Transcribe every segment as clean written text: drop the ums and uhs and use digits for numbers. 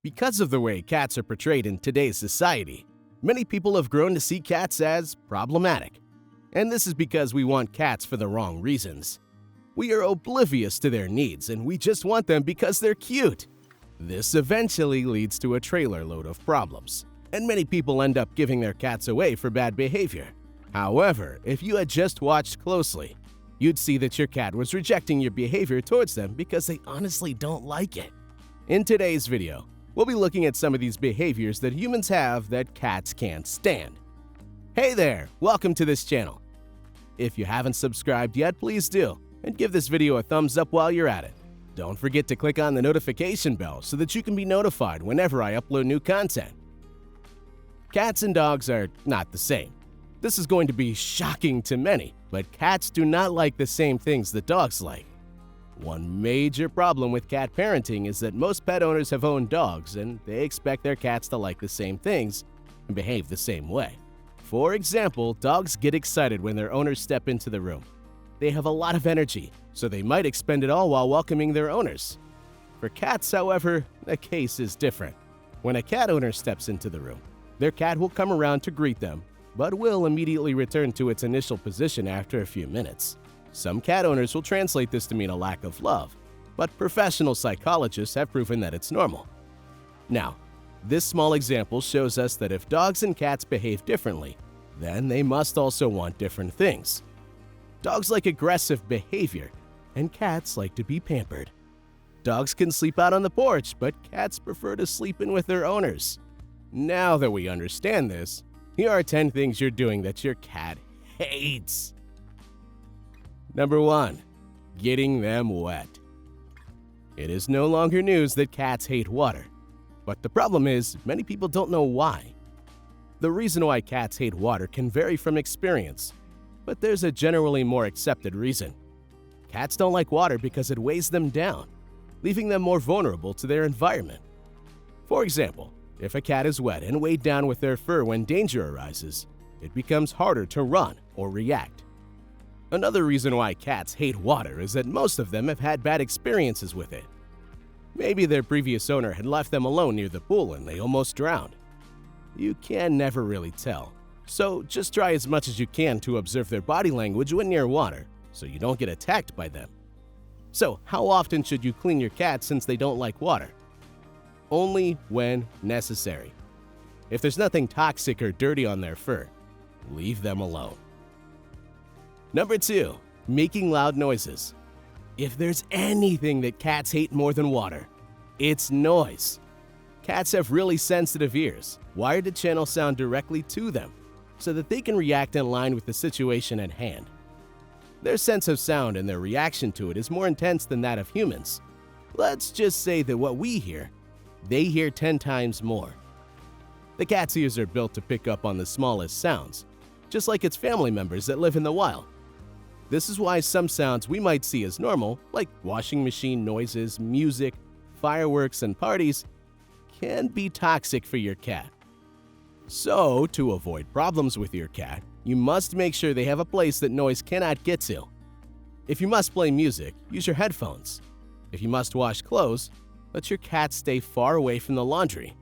Because of the way cats are portrayed in today's society, many people have grown to see cats as problematic. And this is because we want cats for the wrong reasons. We are oblivious to their needs and we just want them because they're cute. This eventually leads to a trailer load of problems, and many people end up giving their cats away for bad behavior. However, if you had just watched closely, you'd see that your cat was rejecting your behavior towards them because they honestly don't like it. In today's video, we'll be looking at some of these behaviors that humans have that cats can't stand. Hey there, welcome to this channel. If you haven't subscribed yet, please do, and give this video a thumbs up while you're at it. Don't forget to click on the notification bell so that you can be notified whenever I upload new content. Cats and dogs are not the same. This is going to be shocking to many, but cats do not like the same things that dogs like. One major problem with cat parenting is that most pet owners have owned dogs and they expect their cats to like the same things and behave the same way. For example, dogs get excited when their owners step into the room. They have a lot of energy, so they might expend it all while welcoming their owners. For cats, however, the case is different. When a cat owner steps into the room, their cat will come around to greet them, but will immediately return to its initial position after a few minutes. Some cat owners will translate this to mean a lack of love, but professional psychologists have proven that it's normal. Now, this small example shows us that if dogs and cats behave differently, then they must also want different things. Dogs like aggressive behavior, and cats like to be pampered. Dogs can sleep out on the porch, but cats prefer to sleep in with their owners. Now that we understand this, here are 10 things you're doing that your cat hates. Number 1. Getting them wet. It is no longer news that cats hate water, but the problem is many people don't know why. The reason why cats hate water can vary from experience, but there's a generally more accepted reason. Cats don't like water because it weighs them down, leaving them more vulnerable to their environment. For example, if a cat is wet and weighed down with their fur when danger arises, it becomes harder to run or react. Another reason why cats hate water is that most of them have had bad experiences with it. Maybe their previous owner had left them alone near the pool and they almost drowned. You can never really tell, so just try as much as you can to observe their body language when near water so you don't get attacked by them. So, how often should you clean your cat since they don't like water? Only when necessary. If there's nothing toxic or dirty on their fur, leave them alone. Number 2. Making loud noises. If there's anything that cats hate more than water, it's noise. Cats have really sensitive ears, wired to channel sound directly to them, so that they can react in line with the situation at hand. Their sense of sound and their reaction to it is more intense than that of humans. Let's just say that what we hear, they hear 10 times more. The cat's ears are built to pick up on the smallest sounds, just like its family members that live in the wild. This is why some sounds we might see as normal, like washing machine noises, music, fireworks, and parties, can be toxic for your cat. So, to avoid problems with your cat, you must make sure they have a place that noise cannot get to. If you must play music, use your headphones. If you must wash clothes, let your cat stay far away from the laundry.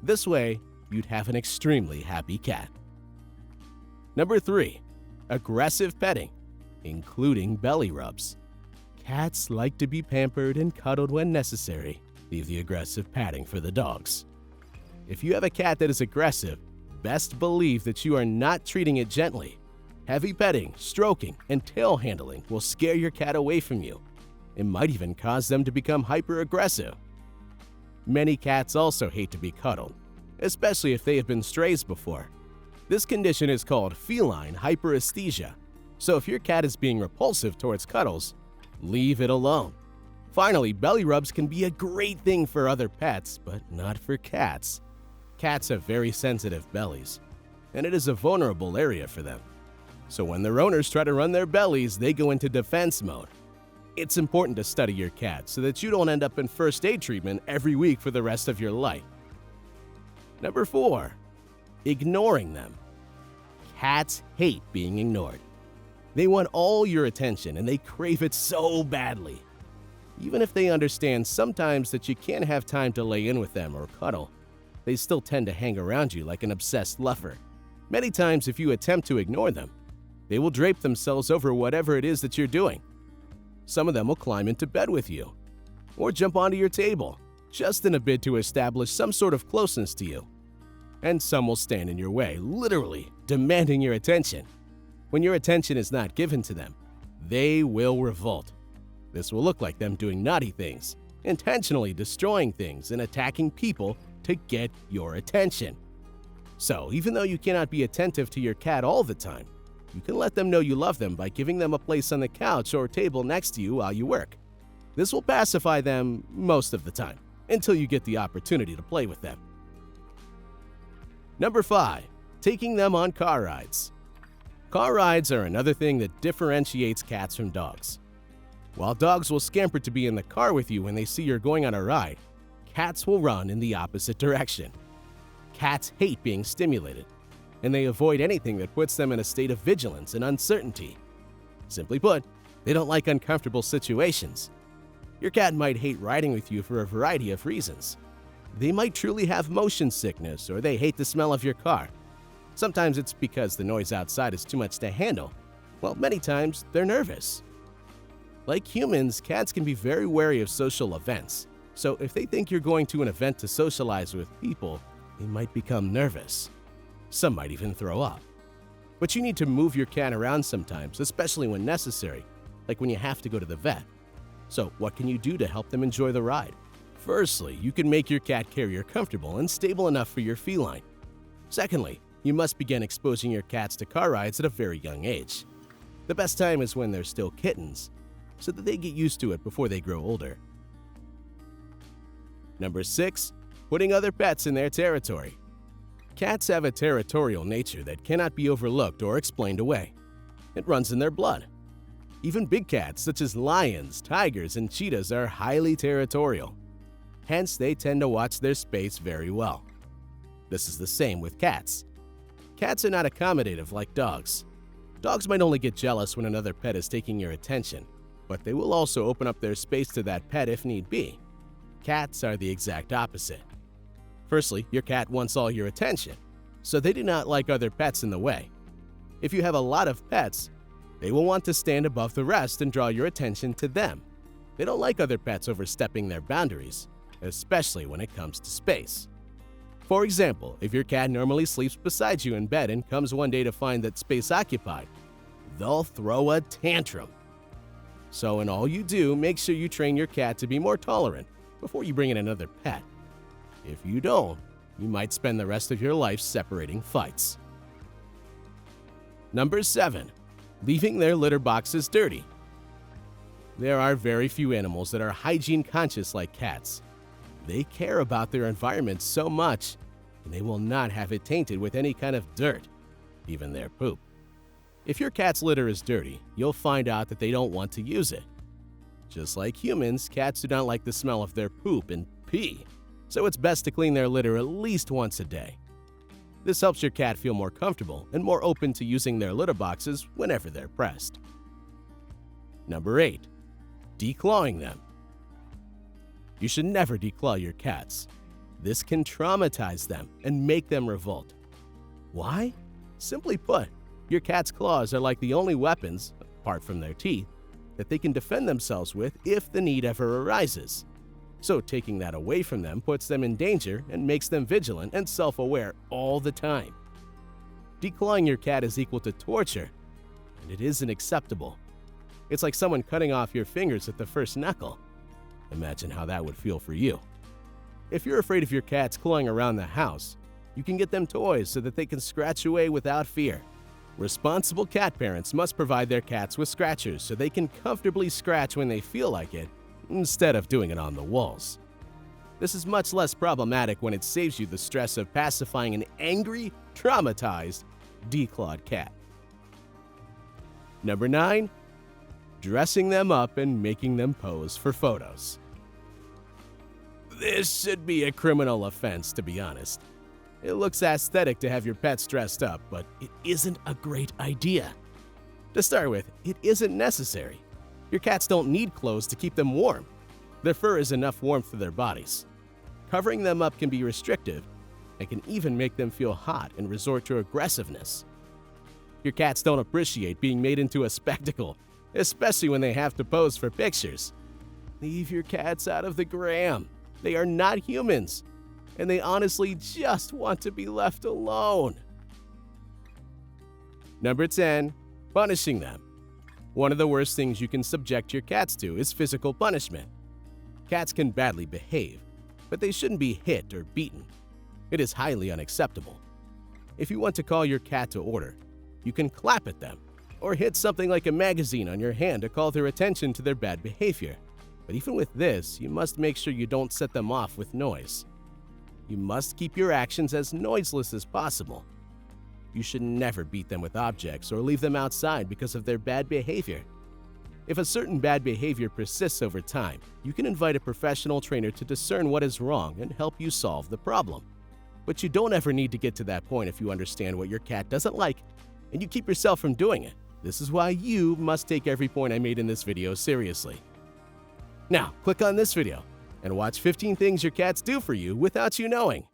This way, you'd have an extremely happy cat. Number 3. Aggressive petting, including belly rubs. Cats like to be pampered and cuddled when necessary. Leave the aggressive patting for the dogs. If you have a cat that is aggressive, best believe that you are not treating it gently. Heavy petting, stroking, and tail handling will scare your cat away from you. It might even cause them to become hyper-aggressive. Many cats also hate to be cuddled, especially if they have been strays before. This condition is called feline hyperesthesia, so if your cat is being repulsive towards cuddles, leave it alone. Finally, belly rubs can be a great thing for other pets, but not for cats. Cats have very sensitive bellies, and it is a vulnerable area for them. So when their owners try to run their bellies, they go into defense mode. It's important to study your cat so that you don't end up in first aid treatment every week for the rest of your life. Number 4. Ignoring them. Cats hate being ignored. They want all your attention and they crave it so badly. Even if they understand sometimes that you can't have time to lay in with them or cuddle, they still tend to hang around you like an obsessed lover. Many times, if you attempt to ignore them, they will drape themselves over whatever it is that you're doing. Some of them will climb into bed with you or jump onto your table, just in a bid to establish some sort of closeness to you. And some will stand in your way, literally demanding your attention. When your attention is not given to them, they will revolt. This will look like them doing naughty things, intentionally destroying things, and attacking people to get your attention. So, even though you cannot be attentive to your cat all the time, you can let them know you love them by giving them a place on the couch or table next to you while you work. This will pacify them most of the time, until you get the opportunity to play with them. Number 5. Taking them on car rides. Car rides are another thing that differentiates cats from dogs. While dogs will scamper to be in the car with you when they see you're going on a ride, cats will run in the opposite direction. Cats hate being stimulated, and they avoid anything that puts them in a state of vigilance and uncertainty. Simply put, they don't like uncomfortable situations. Your cat might hate riding with you for a variety of reasons. They might truly have motion sickness, or they hate the smell of your car. Sometimes it's because the noise outside is too much to handle, while many times they're nervous. Like humans, cats can be very wary of social events, so if they think you're going to an event to socialize with people, they might become nervous. Some might even throw up. But you need to move your cat around sometimes, especially when necessary, like when you have to go to the vet. So what can you do to help them enjoy the ride? Firstly, you can make your cat carrier comfortable and stable enough for your feline. Secondly, you must begin exposing your cats to car rides at a very young age. The best time is when they're still kittens, so that they get used to it before they grow older. Number 6. Putting other pets in their territory. Cats have a territorial nature that cannot be overlooked or explained away. It runs in their blood. Even big cats such as lions, tigers, and cheetahs are highly territorial. Hence, they tend to watch their space very well. This is the same with cats. Cats are not accommodative like dogs. Dogs might only get jealous when another pet is taking your attention, but they will also open up their space to that pet if need be. Cats are the exact opposite. Firstly, your cat wants all your attention, so they do not like other pets in the way. If you have a lot of pets, they will want to stand above the rest and draw your attention to them. They don't like other pets overstepping their boundaries, especially when it comes to space. For example, if your cat normally sleeps beside you in bed and comes one day to find that space occupied, they'll throw a tantrum. So in all you do, make sure you train your cat to be more tolerant before you bring in another pet. If you don't, you might spend the rest of your life separating fights. Number 7. Leaving their litter boxes dirty. There are very few animals that are hygiene conscious like cats. They care about their environment so much, and they will not have it tainted with any kind of dirt, even their poop. If your cat's litter is dirty, you'll find out that they don't want to use it. Just like humans, cats do not like the smell of their poop and pee, so it's best to clean their litter at least once a day. This helps your cat feel more comfortable and more open to using their litter boxes whenever they're pressed. Number 8. Declawing them. You should never declaw your cats. This can traumatize them and make them revolt. Why? Simply put, your cat's claws are like the only weapons, apart from their teeth, that they can defend themselves with if the need ever arises. So taking that away from them puts them in danger and makes them vigilant and self-aware all the time. Declawing your cat is equal to torture, and it isn't acceptable. It's like someone cutting off your fingers at the first knuckle. Imagine how that would feel for you. If you're afraid of your cats clawing around the house, you can get them toys so that they can scratch away without fear. Responsible cat parents must provide their cats with scratchers so they can comfortably scratch when they feel like it, instead of doing it on the walls. This is much less problematic when it saves you the stress of pacifying an angry, traumatized, declawed cat. Number 9. Dressing them up and making them pose for photos. This should be a criminal offense, to be honest. It looks aesthetic to have your pets dressed up, but it isn't a great idea. To start with, it isn't necessary. Your cats don't need clothes to keep them warm. Their fur is enough warmth for their bodies. Covering them up can be restrictive and can even make them feel hot and resort to aggressiveness. Your cats don't appreciate being made into a spectacle, especially when they have to pose for pictures. Leave your cats out of the gram. They are not humans, and they honestly just want to be left alone. Number 10. Punishing them. One of the worst things you can subject your cats to is physical punishment. Cats can badly behave, but they shouldn't be hit or beaten. It is highly unacceptable. If you want to call your cat to order, you can clap at them or hit something like a magazine on your hand to call their attention to their bad behavior. But even with this, you must make sure you don't set them off with noise. You must keep your actions as noiseless as possible. You should never beat them with objects or leave them outside because of their bad behavior. If a certain bad behavior persists over time, you can invite a professional trainer to discern what is wrong and help you solve the problem. But you don't ever need to get to that point if you understand what your cat doesn't like and you keep yourself from doing it. This is why you must take every point I made in this video seriously. Now, click on this video and watch 15 things your cats do for you without you knowing.